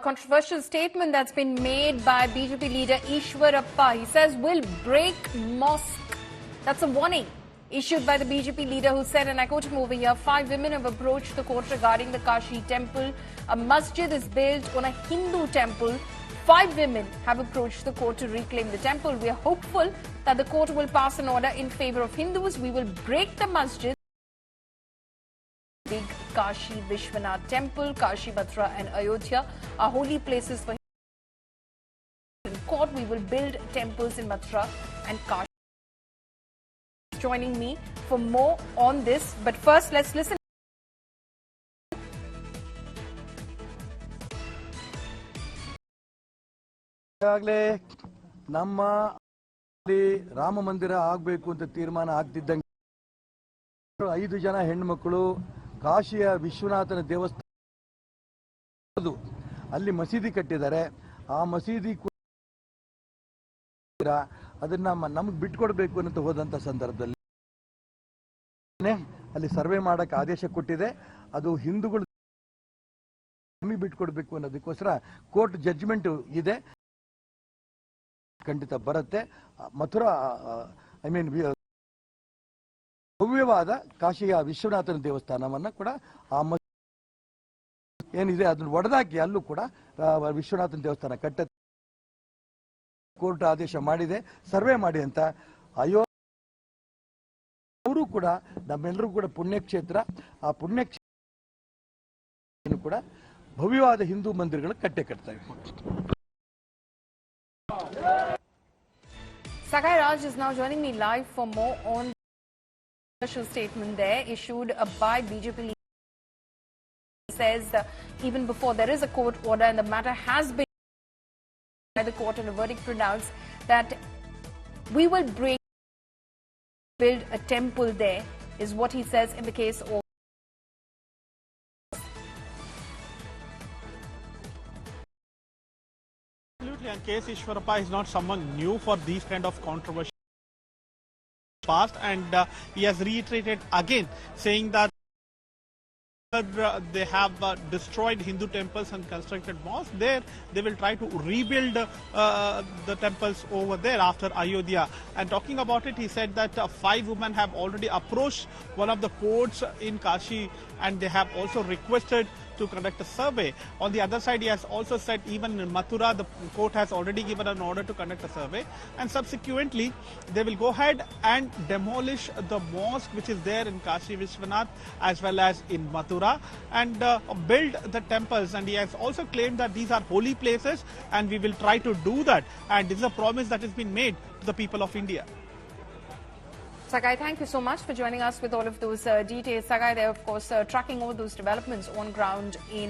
controversial statement that's been made by BJP leader Ishwarappa. He says, we'll break mosque. That's a warning issued by the BJP leader who said, and I quote him over here, 5 women have approached the court regarding the Kashi temple. A masjid is built on a Hindu temple. 5 women have approached the court to reclaim the temple. We are hopeful that the court will pass an order in favor of Hindus. We will break the masjid. Big Kashi Vishwanath temple, Kashi, Mathura and Ayodhya are holy places for Hindus. In court, we will build temples in Mathura and Kashi. Joining me for more on this, but first let's listen. ಈಗಾಗಲೇ ನಮ್ಮ ರಾಮ ಮಂದಿರ ಆಗಬೇಕು ಅಂತ ತೀರ್ಮಾನ ಆಗ್ತಿದ್ದಂಗೆ 5 ಜನ ಹೆಣ್ಣುಮಕ್ಕಳು ಕಾಶಿಯ ವಿಶ್ವನಾಥನ ದೇವಸ್ಥಾನ ಅಲ್ಲಿ ಮಸೀದಿ ಕಟ್ಟಿದ್ದಾರೆ. ಆ ಮಸೀದಿ ಅದನ್ನ ನಮಗೆ ಬಿಟ್ಕೊಡ್ಬೇಕು ಅಂತ ಹೋದಂತ ಸಂದರ್ಭದಲ್ಲಿ ಅಲ್ಲಿ ಸರ್ವೆ ಮಾಡಕ್ಕೆ ಆದೇಶ ಕೊಟ್ಟಿದೆ. ಅದು ಹಿಂದೂಗಳು ನಮಗೆ ಬಿಟ್ಕೊಡ್ಬೇಕು ಅನ್ನೋದಕ್ಕೋಸ್ಕರ ಕೋರ್ಟ್ ಜಡ್ಜ್ಮೆಂಟ್ ಇದೆ. ಖಂಡಿತ ಬರುತ್ತೆ. ಮಥುರಾ ಭವ್ಯವಾದ ಕಾಶಿಯ ವಿಶ್ವನಾಥನ ದೇವಸ್ಥಾನವನ್ನ ಕೂಡ ಆ ಏನಿದೆ ಅದನ್ನು ಒಡೆದಾಕಿ ಅಲ್ಲೂ ಕೂಡ ವಿಶ್ವನಾಥನ ದೇವಸ್ಥಾನ ಕಟ್ಟ ಕೋರ್ಟ್ ಆದೇಶ ಮಾಡಿದೆ. ಸರ್ವೆ ಮಾಡಿ ಅಂತ ಅವರು ಕೂಡ ನಮ್ಮೆಲ್ಲರೂ ಕೂಡ ಪುಣ್ಯಕ್ಷೇತ್ರ, ಆ ಪುಣ್ಯಕ್ಷೇತ್ರ ಕೂಡ ಭವ್ಯವಾದ ಹಿಂದೂ ಮಂದಿರಗಳು ಕಟ್ತಾರೆ. Sagai Raj is now joining me live for more on the special statement there issued by BJP leader. He says even before there is a court order and the matter has been by the court and a verdict pronounced that we will build a temple there is what he says in the case of. And K. Ishwarappa is not someone new for these kind of controversial past, and he has reiterated again saying that they have destroyed Hindu temples and constructed mosques there. They will try to rebuild the temples over there after Ayodhya. And talking about it, he said that 5 women have already approached one of the courts in Kashi and they have also requested to conduct a survey. On the other side, he has also said even in Mathura, the court has already given an order to conduct a survey, and subsequently they will go ahead and demolish the mosque which is there in Kashi Vishwanath as well as in Mathura and build the temples. And he has also claimed that these are holy places and we will try to do that, and this is a promise that has been made to the people of India. Sagai, thank you so much for joining us with all of those details. Sagai, they're of course tracking all those developments on ground in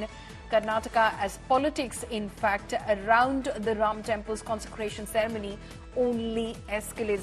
Karnataka as politics, in fact, around the Ram Temple's consecration ceremony only escalates.